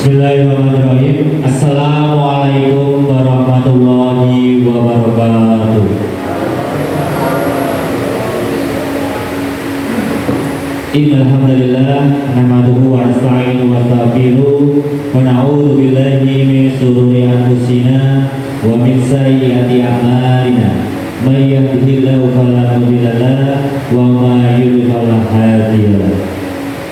Bismillahirrahmanirrahim. Assalamualaikum warahmatullahi wabarakatuh. Innal hamdalillah nahmaduhu wa nasta'inuhu wa nastaghfiruh wa na'udzu billahi min shururi anfusina wa min sayyiati a'malina. May yahdihillahu fala mudilla lahu wa may yudlil fala hadiya lahu.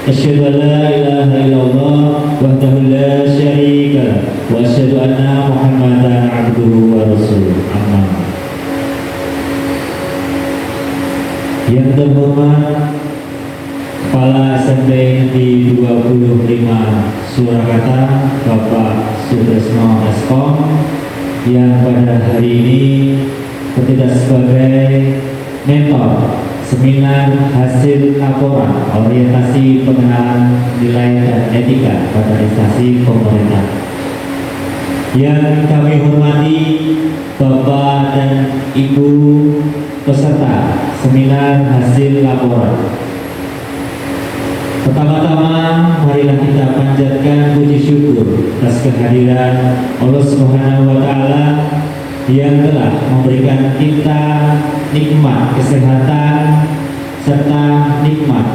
Asyhadu an la ilaha illallah wahdahu la syarika lahu wa asyhadu anna Muhammadan abduhu wa rasuluh. Amma. Yang terhormat Kepala SMP di 25 Surakarta, Bapak Sutresno Eskom, yang pada hari ini bertugas sebagai mentor seminar hasil laporan orientasi pengenalan nilai dan etika pada instansi pemerintah. Yang kami hormati Bapak dan Ibu peserta seminar hasil laporan. Pertama-tama, marilah kita panjatkan puji syukur atas kehadiran Allah Subhanahu wa Ta'ala yang telah memberikan kita nikmat kesehatan serta nikmat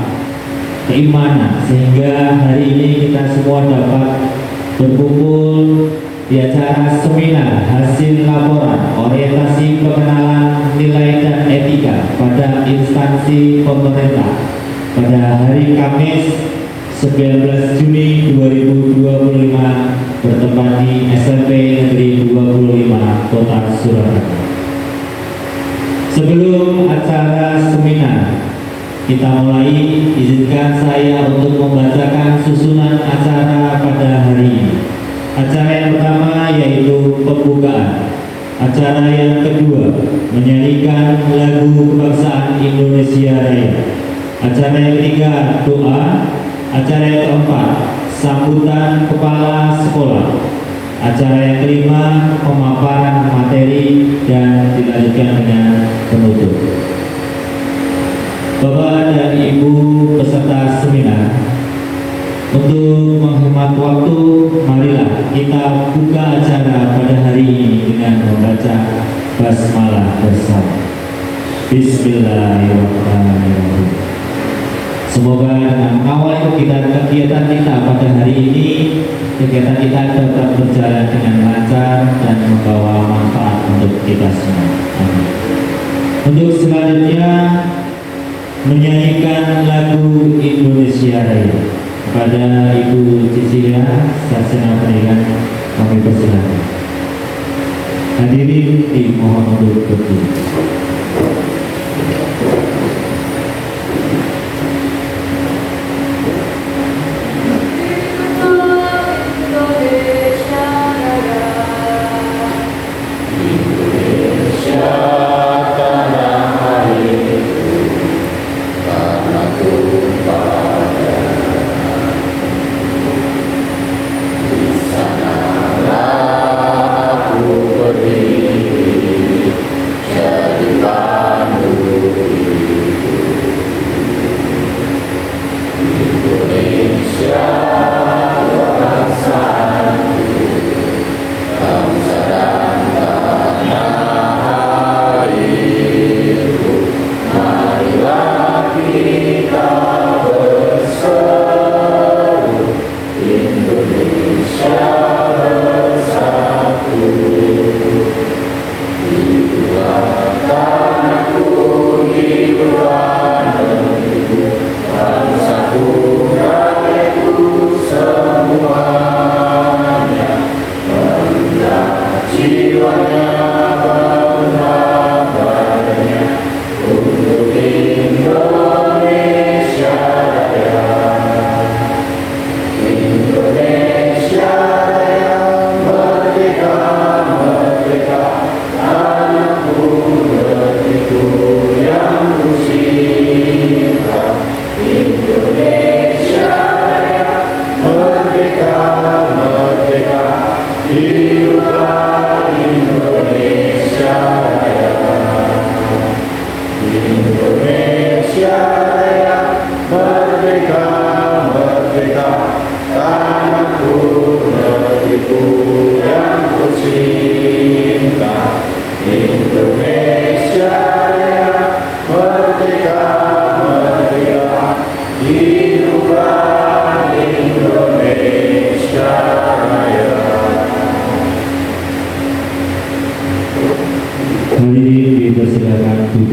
keimanan, sehingga hari ini kita semua dapat berkumpul di acara seminar hasil laporan orientasi pengenalan nilai dan etika pada instansi pemerintah pada hari Kamis 19 Juni 2025 bertempat di SMP Negeri 25 Kota Surakarta. Sebelum acara seminar kita mulai, izinkan saya untuk membacakan susunan acara pada hari ini. Acara yang pertama yaitu pembukaan. Acara yang kedua menyanyikan lagu kebangsaan Indonesia Raya. Acara yang ketiga doa. Acara yang keempat sambutan kepala sekolah. Acara yang kelima pemaparan materi dan dilanjutkan dengan penutup. Bapak dan Ibu peserta seminar, untuk menghemat waktu, marilah kita buka acara pada hari ini dengan membaca basmalah bersama. Bismillahirrahmanirrahim. Semoga dengan mengawal kegiatan kita pada hari ini, kegiatan kita dapat berjalan dengan lancar dan membawa manfaat untuk kita semua. Amin. Untuk selanjutnya menyanyikan lagu Indonesia Raya. Kepada Ibu Cicilia, Sarjana Pendidikan, kami persilakan. Hadirin dimohon untuk berdiri. Jadi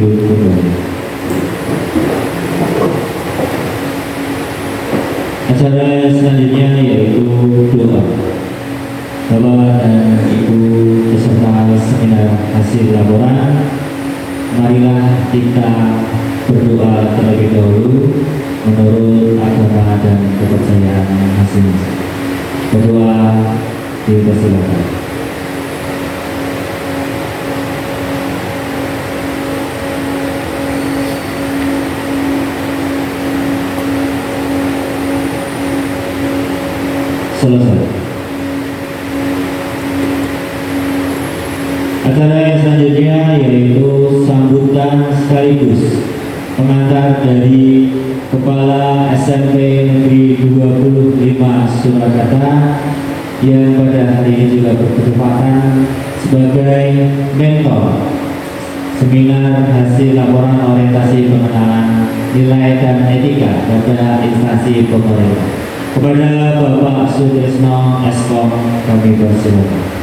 duduk kembali. Acara selanjutnya yaitu doa. Bapak dan Ibu peserta seminar hasil laporan, marilah kita berdoa terlebih dahulu menurut agama dan kepercayaan masing-masing. Berdoa dipersilakan. Selesai. Acara yang selanjutnya yaitu sambutan sekaligus pengantar dari Kepala SMP Negeri 25 Surakarta yang pada hari ini juga berkesempatan sebagai mentor seminar hasil laporan orientasi pengenalan nilai dan etika pada instansi pemerintah. Kepada Bapak Sutrisno Eskom kami persilakan.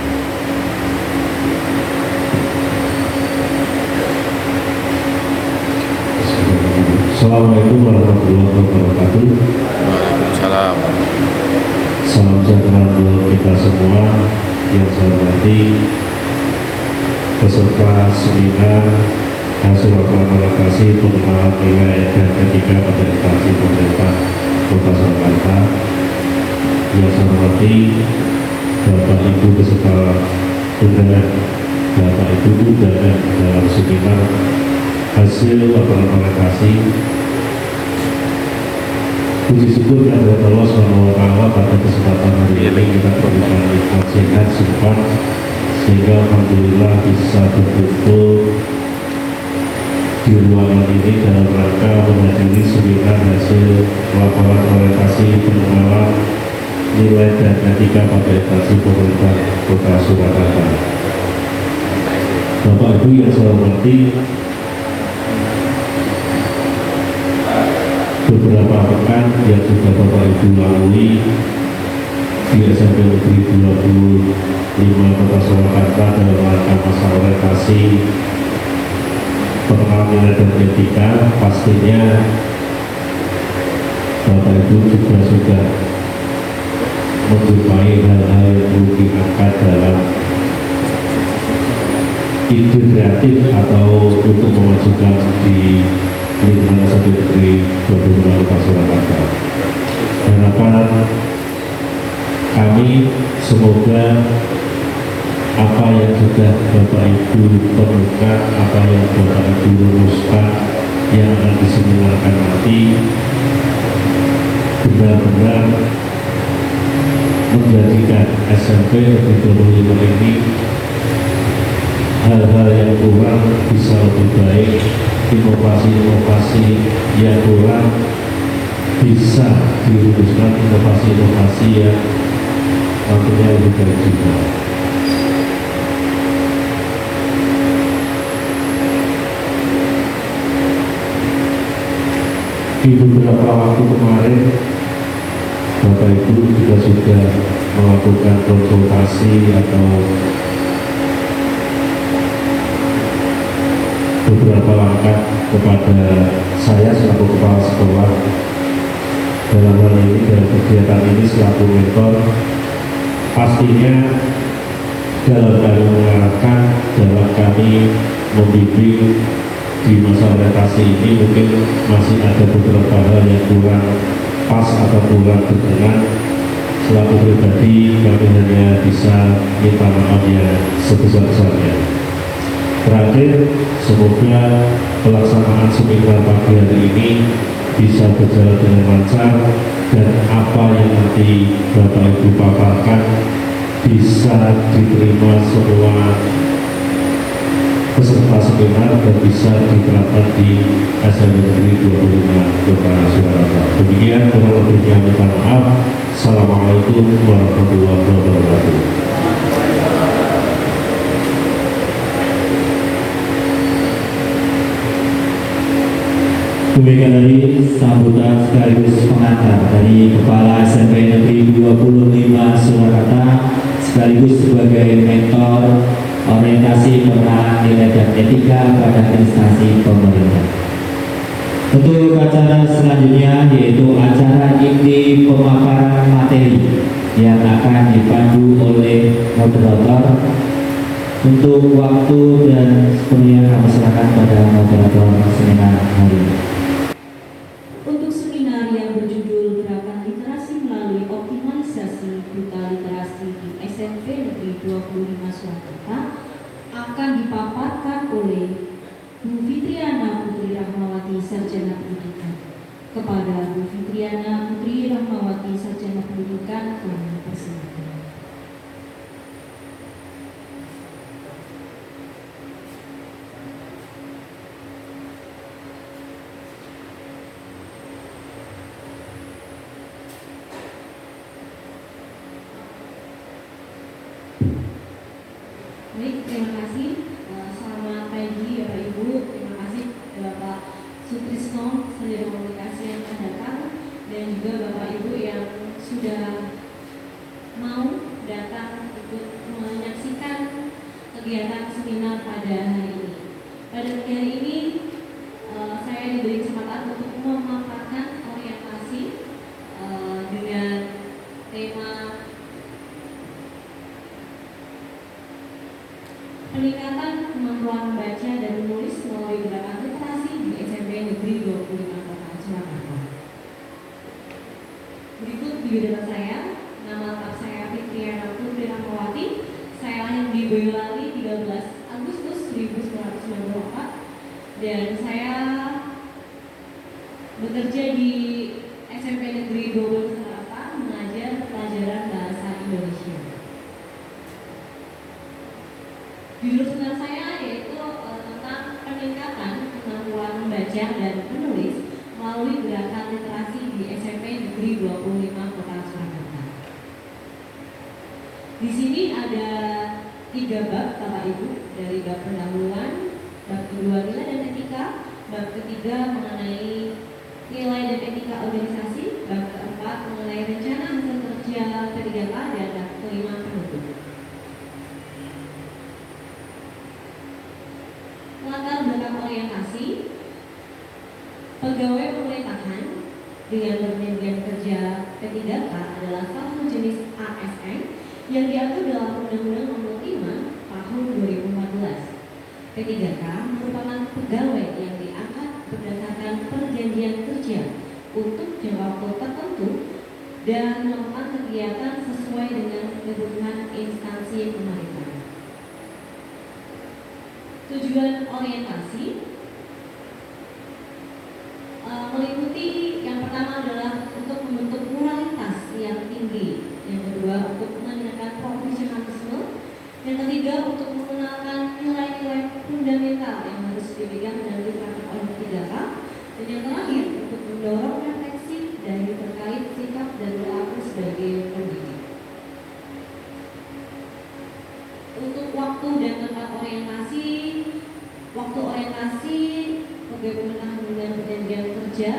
Assalamualaikum warahmatullahi wabarakatuh. Waalaikumsalam. Salam sejahtera untuk kita semua yang saya hormati peserta seminar hasil laporan orientasi pengenalan nilai dan etika pada instansi pemerintah Kota Surakarta. Yang saya hormati Bapak Ibu beserta undangan, Bapak Ibu undangan dalam seminar hasil laporan orientasi. Puji syukur kepada Allah SWT pada kesempatan hari ini kita berikan nikmat sehat sempat sehingga alhamdulillah bisa berkumpul di ruangan ini dalam rangka menghadiri seminar hasil laporan orientasi pengenalan nilai dan etika pada instansi pemerintah Kota Surakarta. Bapak Ibu yang saya hormati, beberapa pekan yang sudah Bapak Ibu lalui di SMP Negeri 25 Kota Surakarta dalam rangka masa orientasi pengenalan nilai dan etika, pastinya Bapak Ibu juga sudah menjumpai hal-hal yang perlu diangkat dalam ide kreatif atau untuk memajukan di lingkungan SMP Negeri 25 Kota Surakarta. Harapan kami semoga apa yang sudah Bapak Ibu temukan, apa yang Bapak Ibu rumuskan yang akan diseminarkan nanti benar-benar menjadikan SMP Negeri 25 ini hal-hal yang kurang bisa lebih baik, inovasi-inovasi yang kurang bisa dirumuskan, inovasi-inovasi yang tentunya lebih baik juga. Di beberapa waktu kemarin Bapak Ibu juga sudah melakukan konsultasi atau beberapa langkah kepada saya selaku kepala sekolah dalam hal ini, dalam kegiatan ini selaku mentor. Pastinya dalam kami mengarahkan, dalam kami membimbing di masa orientasi ini mungkin masih ada beberapa hal yang kurang pas atau kurang berkenan. Selaku pribadi kami hanya bisa minta maaf yang sebesar-besarnya. Terakhir, semoga pelaksanaan seminar pagi hari ini bisa berjalan dengan lancar dan apa yang nanti Bapak Ibu paparkan bisa diterima semua peserta seminar dan bisa diterapkan di SMP Negeri 25 Kota Surakarta. Demikian, kurang lebihnya minta maaf. Assalamualaikum warahmatullahi wabarakatuh. Demikian tadi sambutan sekaligus pengantar dari Kepala SMP Negeri 25 Surakarta sekaligus sebagai mentor orientasi pengenalan nilai dan etika pada instansi pemerintah. Untuk acara selanjutnya yaitu acara inti pemaparan materi yang akan dipandu oleh moderator. Untuk waktu dan sepenuhnya kami serahkan pada moderator seminar hari ini. Untuk seminar yang berjudul Gerakan Literasi Melalui Optimalisasi Duta Literasi di SMP Negeri 25 Surakarta akan dipaparkan oleh Bu Fitriana Putri Rahmawati Sarjana Pendidikan. Kepada Bu Fitriana Putri Rahmawati Sarjana Pendidikan kami persilakan. Baik, terima kasih. Selamat pagi Bapak Ibu. Terima kasih Bapak Sutrisno, Sarjana Komunikasi yang akan datang, dan juga Bapak Ibu yang sudah mau datang untuk menyaksikan kegiatan seminar pada hari ini. Pada pagi hari ini saya diberi kesempatan untuk memaparkan orientasi dengan tema peningkatan kemampuan membaca dan menulis melalui gerakan literasi di SMP Negeri 25 Kota Surakarta. Berikut biodata saya. Nama lengkap saya Fitriana Putri Rahmawati. Saya lahir di Boyolali 13 Agustus 1994 dan saya bekerja di SMP Negeri 12 Surakarta mengajar pelajaran bahasa Indonesia. Judul seminar saya yaitu tentang peningkatan kemampuan membaca dan menulis melalui gerakan literasi di SMP Negeri 25 Kota Surakarta. Di sini ada 3 bab Bapak Ibu, dari bab pendahuluan, bab kedua nilai dan etika, bab ketiga mengenai nilai dan etika organisasi, bab keempat mengenai rencana hasil kerja P3K, dan bab kelima penutup. Latar belakang orientasi. Pegawai pemerintahan dengan berpergian kerja P3K adalah satu jenis ASN yang diatur dalam Undang-Undang Nomor 5 Tahun 2014. P3K merupakan pegawai yang diangkat berdasarkan perjanjian kerja untuk jangka waktu tertentu dan melakukan kegiatan sesuai dengan kebutuhan instansi pemerintah. Tujuan orientasi meliputi yang pertama adalah untuk membentuk moralitas yang tinggi, yang kedua untuk meningkatkan profesionalisme, yang ketiga untuk mengenalkan nilai-nilai fundamental yang harus dipegang dan diterapkan oleh P3K, dan yang terakhir untuk mendorong refleksi dari terkait sikap dan perilaku sebagai pendidik. Untuk waktu dan tempat orientasi, waktu orientasi pegawai pemerintahan dengan perjanjian kerja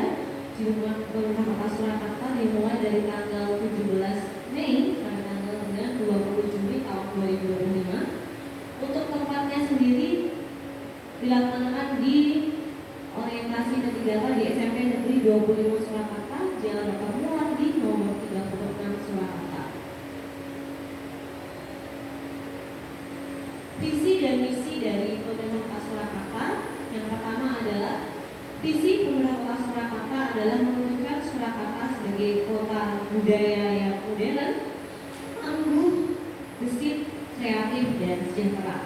di rumah pemerintah Kota Surakarta dimulai dari tanggal 17 Mei sampai tanggal 20 Juli tahun 2025. Untuk tempatnya sendiri dilaksanakan di orientasi P3K di SMP Negeri 25 Surakarta, Jalan Dr. Muwardi nomor 36 Surakarta. Visi dan misi dari Pemerintah Kota Surakarta. Yang pertama adalah visi Pemerintah Kota Surakarta adalah menunjukkan Surakarta sebagai kota budaya yang modern, tangguh, gesit, kreatif, dan sejahtera.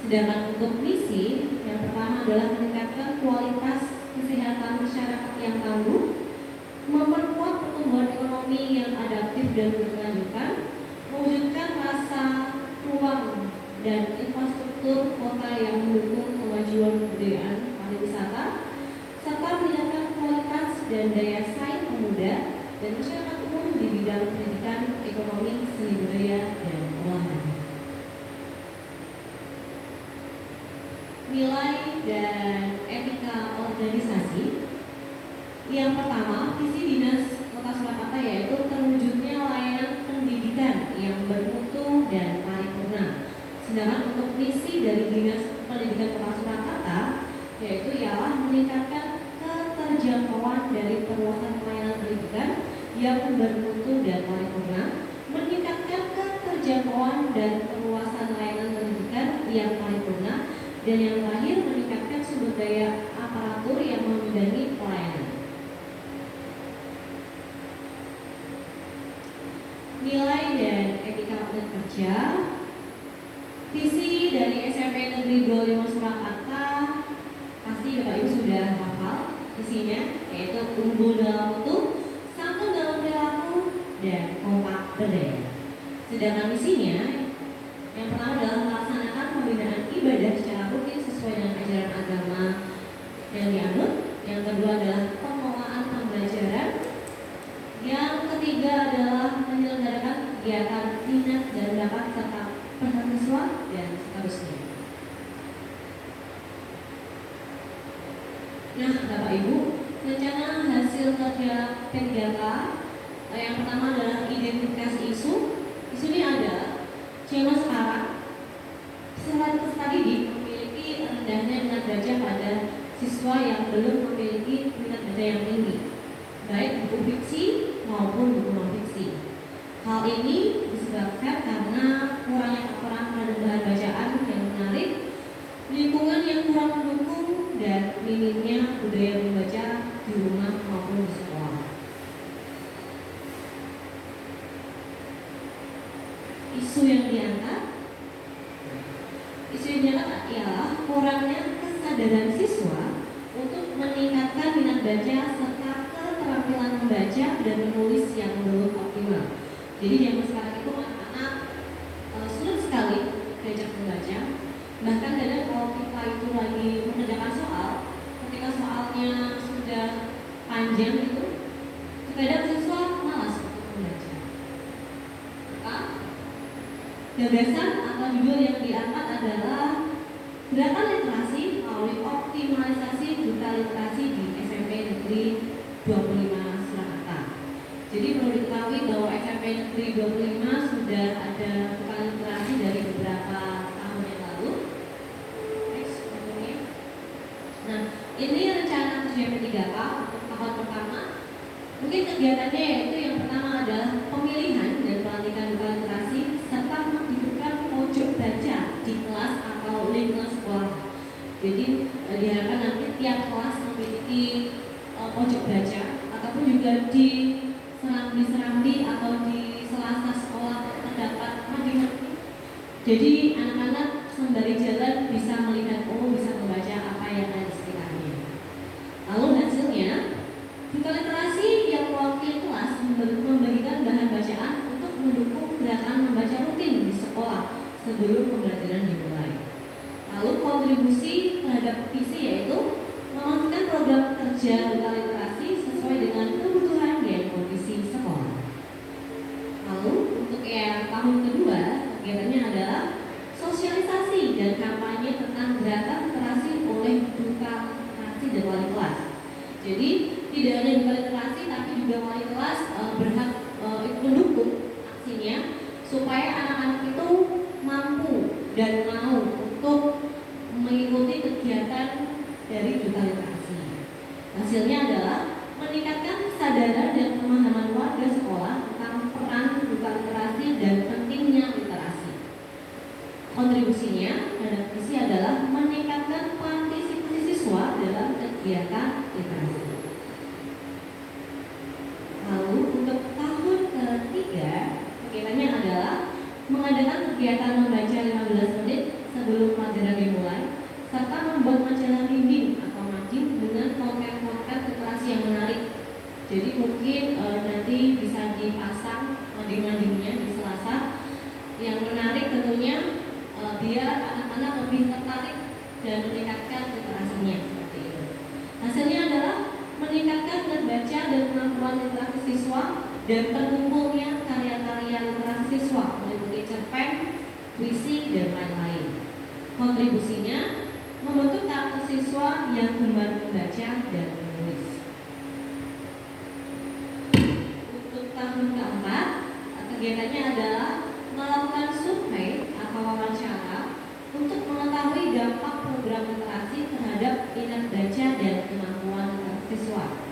Sedangkan untuk misi, yang pertama adalah meningkatkan kualitas kesehatan masyarakat yang tangguh, memperkuat pertumbuhan ekonomi yang adaptif dan berkelanjutan, mewujudkan rasa ruang dan infrastruktur kota yang mendukung kemajuan kebudayaan pariwisata, serta meningkatkan kualitas dan daya saing pemuda dan masyarakat umum di bidang pendidikan, ekonomi, seni budaya, dan olahraga. Nilai dan etika organisasi. Yang pertama, visi Dinas Kota Surakarta yaitu terwujudnya layanan pendidikan yang bermutu dan paripurna. Sedangkan untuk misi yaitu ialah meningkatkan keterjangkauan dari perluasan pelayanan pendidikan yang bermutu dan paripurna, meningkatkan keterjangkauan dan perluasan layanan pendidikan yang paripurna, dan yang terakhir meningkatkan sumber daya aparatur yang membidangi pelayanan. Nilai dan etika kerja. Visi dari SMP Negeri 25 Surakarta pasti Bapak Ibu sudah hafal visinya, yaitu unggul dalam mutu, santun dalam perilaku, dan kompak berdaya. Sedangkan misinya yang pertama adalah melaksanakan pembinaan ibadah secara rutin sesuai dengan ajaran agama yang dianut. Yang kedua adalah pengelolaan pembelajaran. Yang ketiga adalah menyelenggarakan kegiatan minat dan bakat serta mahasiswa dan seterusnya. Nah, Bapak Ibu, rencana hasil kerja P3K yang pertama adalah identifikasi isu. Isu ini ada zaman sekarang selain peserta didik memiliki rendahnya minat baca pada siswa yang belum memiliki minat baca yang tinggi, baik buku fiksi maupun buku non fiksi. Hal ini disebabkan karena kurangnya paparan pada bahan bacaan yang menarik, lingkungan yang kurang mendukung, dan minimnya budaya membaca di rumah maupun di sekolah. Isu yang diangkat ialah kurangnya kesadaran siswa untuk meningkatkan minat baca serta keterampilan membaca dan menulis yang belum optimal. Jadi zaman sekarang itu anak-anak sulit sekali diajak membaca. Bahkan kadang kalau kita itu lagi mengerjakan soal, ketika soalnya sudah panjang itu, kadang siswa malas untuk membaca. Maka gagasan atau judul yang diangkat adalah gerakan literasi melalui optimalisasi duta literasi di SMP Negeri 25 Surakarta. Jadi perlu diketahui bahwa SMP Negeri 25 sudah ada duta literasi dari beberapa tahun yang lalu. Nah, ini rencana kerja P3K untuk tahun pertama. Mungkin kegiatannya yaitu yang pertama adalah pemilihan dan pelantikan duta literasi serta menghidupkan pojok baca di kelas atau lingkungan sekolah. Jadi diharapkan nanti tiap kelas memiliki pojok baca ataupun juga di serambi atau di sela-sela sekolah terdapat mading-mading. Jadi anak-anak sembari jalan bisa melihat, bisa membaca apa yang ada di sekitarnya. Lalu hasilnya, duta literasi yang mewakili kelas memberikan bahan bacaan untuk mendukung gerakan membaca rutin di sekolah sebelum pembelajaran dimulai. Lalu kontribusi terhadap visi yaitu memastikan program kerja duta literasi sesuai dengan kebutuhan dan kondisi sekolah. Lalu untuk yang tahun kedua, kegiatannya adalah sosialisasi dan kampanye tentang gerakan literasi oleh duta literasi dan wali kelas. Jadi tidak hanya duta literasi tapi juga wali kelas berhak mendukung aksinya supaya anak-anak itu mampu dan mau untuk mengikuti kegiatan dari duta literasi. Hasilnya adalah meningkatkan kesadaran dan pemahaman warga sekolah tentang peran duta literasi dan pentingnya literasi. Kontribusinya pada visi adalah meningkatkan partisipasi siswa dalam kegiatan literasi. Lalu untuk tahun ketiga, kegiatannya adalah mengadakan kegiatan membaca 15 menit sebelum pelajaran dimulai, serta membuat majalah bimbing atau majib dengan konten-konten literasi yang menarik. Jadi mungkin nanti bisa dipasang mading-madingnya di Selasa yang menarik tentunya biar anak-anak lebih tertarik dan meningkatkan literasinya seperti itu. Hasilnya adalah meningkatkan minat baca dan kemampuan literasi siswa dan terkumpulnya karya-karya literasi siswa meliputi cerpen, puisi, dan lain-lain. Kontribusinya membentuk karakter siswa yang gemar membaca dan menulis. Untuk tahun keempat, kegiatannya adalah melakukan survei atau wawancara untuk mengetahui dampak program program literasi terhadap minat baca dan kemampuan siswa.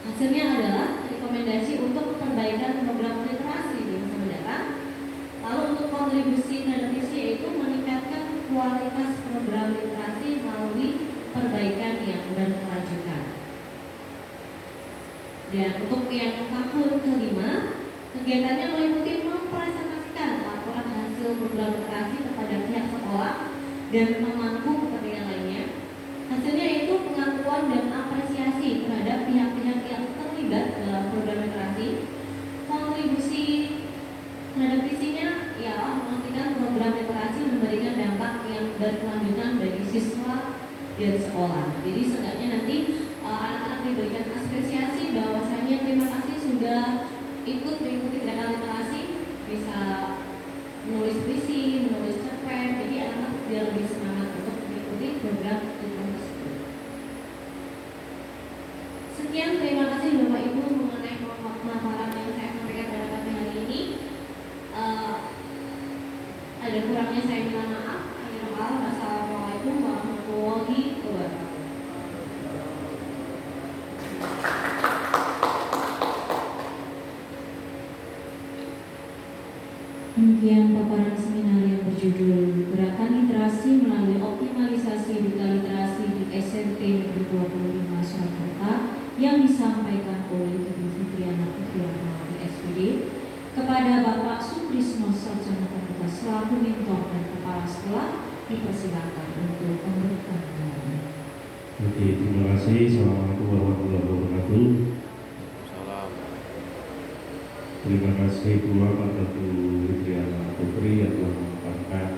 Hasilnya adalah rekomendasi untuk perbaikan program literasi di masa mendatang. Lalu untuk kontribusi terhadap visi yaitu meningkatkan kualitas program literasi melalui perbaikan yang berkelanjutan. Dan untuk yang tahun kelima, kegiatannya meliputi mempresentasikan laporan hasil program literasi kepada pihak sekolah dan pemangku kepentingan lainnya. Hasilnya yaitu pengakuan dan apresiasi terhadap pihak-pihak yang terlibat dalam program literasi. Kontribusi terhadap visinya ialah memastikan program literasi memberikan dampak yang berkelanjutan bagi siswa dan sekolah. Jadi seenggaknya nanti anak-anak diberikan apresiasi bahwasanya terima kasih sudah ikut mengikuti gerakan literasi, bisa menulis puisi, menulis cerpen, jadi anak-anak biar lebih semangat untuk mengikuti program literasi. Sekian, terima kasih Bapak Ibu mengenai pemaparan yang saya sampaikan pada pagi hari ini. Ada kurangnya saya minta maaf. Assalamualaikum warahmatullahi wabarakatuh. Demikian paparan seminar yang berjudul Gerakan Literasi Melalui Optimalisasi Duta Literasi di SMP Negeri 25 Surakarta yang disampaikan oleh Ibu Fitriana Fitriana SPD kepada Bapak Sutrisno Sarjana Komputer selaku mentor dan kepala sekolah, dipersilakan untuk memberikan jawaban. Oke, terima kasih. Assalamualaikum warahmatullahi wabarakatuh. Salam. Terima kasih pula pada Bu Fitriana Putri yang telah mengungkapkan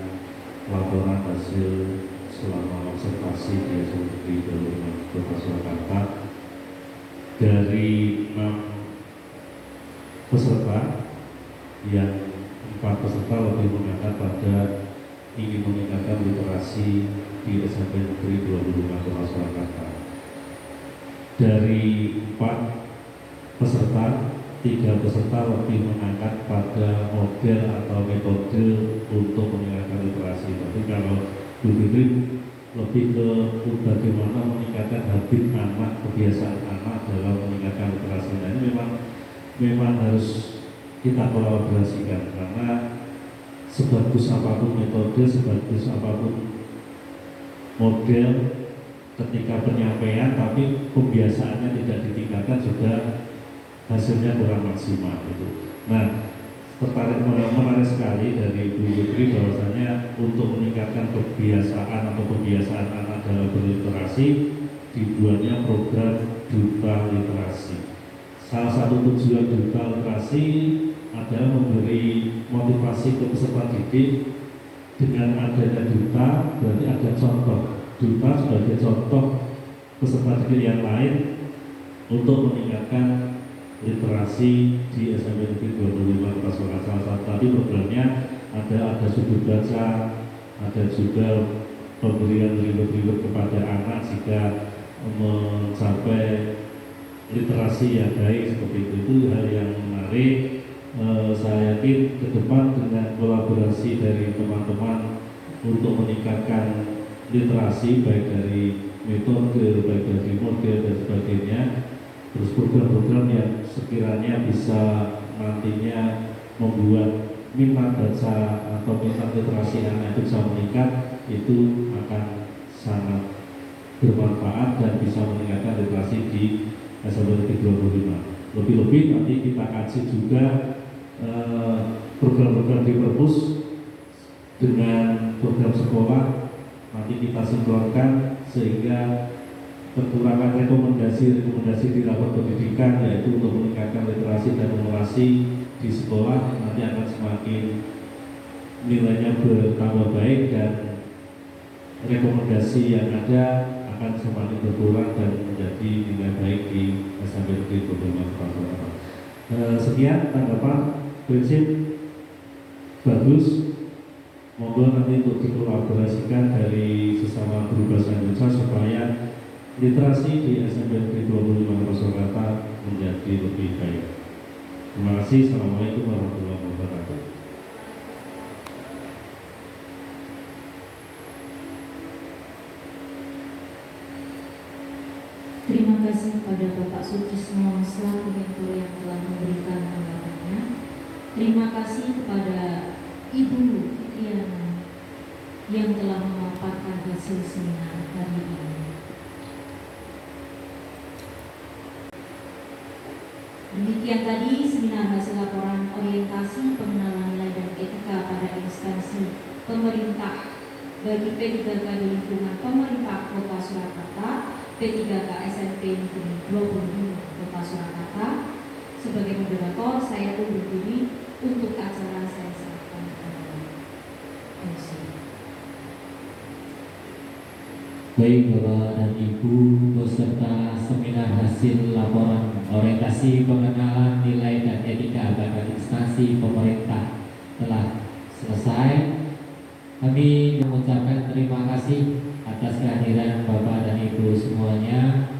laporan hasil selama observasi di SMP 25 Kota Surakarta dari 6 peserta yang 4 peserta lebih mengangkat pada ingin meningkatkan literasi di SMP Negeri 25 Kota Surakarta. Dari 4 peserta, 3 peserta lebih mengangkat pada model atau metode untuk meningkatkan literasi. Tapi kalau Bu Fitri lebih ke bagaimana meningkatkan habit anak, kebiasaan anak dalam meningkatkan literasi. Nah, ini memang harus kita kolaborasikan, karena sebagus apapun metode, sebagus apapun model, ketika penyampaian tapi kebiasaannya tidak ditingkatkan juga hasilnya kurang maksimal gitu. Nah, menarik sekali dari Bu Fitri bahwasanya untuk meningkatkan kebiasaan atau kebiasaan anak dalam berliterasi dibuatnya program Duta Literasi. Salah satu tujuan Duta Literasi adalah memberi motivasi ke peserta didik. Dengan adanya duta berarti ada contoh, duta sebagai contoh peserta didik yang lain untuk meningkatkan literasi di SMP Negeri 25 Kota Surakarta. Salah satu tadi programnya ada sudut baca, ada juga pemberian reward kepada anak jika mencapai literasi yang baik seperti itu hal yang menarik. Saya yakin ke depan dengan kolaborasi dari teman-teman untuk meningkatkan literasi baik dari metode, baik dari model dan sebagainya, terus program-program yang sekiranya bisa nantinya membuat minat baca atau minat literasi anak itu bisa meningkat, itu akan sangat bermanfaat dan bisa meningkatkan literasi di SMP 25. Lebih-lebih nanti kita kaji juga program-program di perpus dengan program sekolah, nanti kita sinkronkan sehingga kekurangan rekomendasi di rapor pendidikan yaitu untuk meningkatkan literasi dan numerasi di sekolah nanti akan semakin nilainya bertambah baik dan rekomendasi yang ada akan semakin berkurang dan menjadi nilai baik di SMP Negeri 25. Sekian tanggapan prinsip bagus, monggo nanti untuk dikolaborasikan dari sesama guru bahasa Indonesia supaya literasi di SMP Negeri 25 Surakarta menjadi lebih baik. Terima kasih. Assalamualaikum warahmatullahi wabarakatuh. Terima kasih kepada Bapak Sutrisno selaku Mentor yang telah memberikan tanggapannya. Terima kasih kepada Ibu Fitriana yang telah memaparkan hasil seminar hari ini. Demikian tadi seminar hasil laporan orientasi pengenalan nilai dan etika pada instansi pemerintah bagi P3K di lingkungan pemerintah Kota Surakarta, P3K SMP Negeri 25 Kota Surakarta. Sebagai moderator, saya undur diri untuk acara saya serahkan kepada MC. Baik Bapak dan Ibu, peserta seminar hasil laporan orientasi pengenalan nilai dan etika pada instansi pemerintah telah selesai. Kami mengucapkan terima kasih atas kehadiran Bapak dan Ibu semuanya.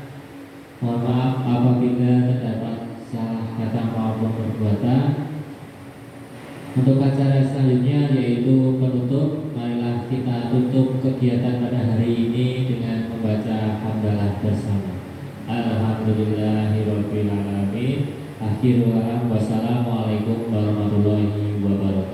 Mohon maaf apabila terdapat salah kata maupun perbuatan. Untuk acara selanjutnya yaitu penutup, marilah kita tutup kegiatan pada hari ini dengan membaca hamdalah bersama. Alhamdulillahirabbil alamin. Akhirul kalam. Wassalamualaikum warahmatullahi wabarakatuh.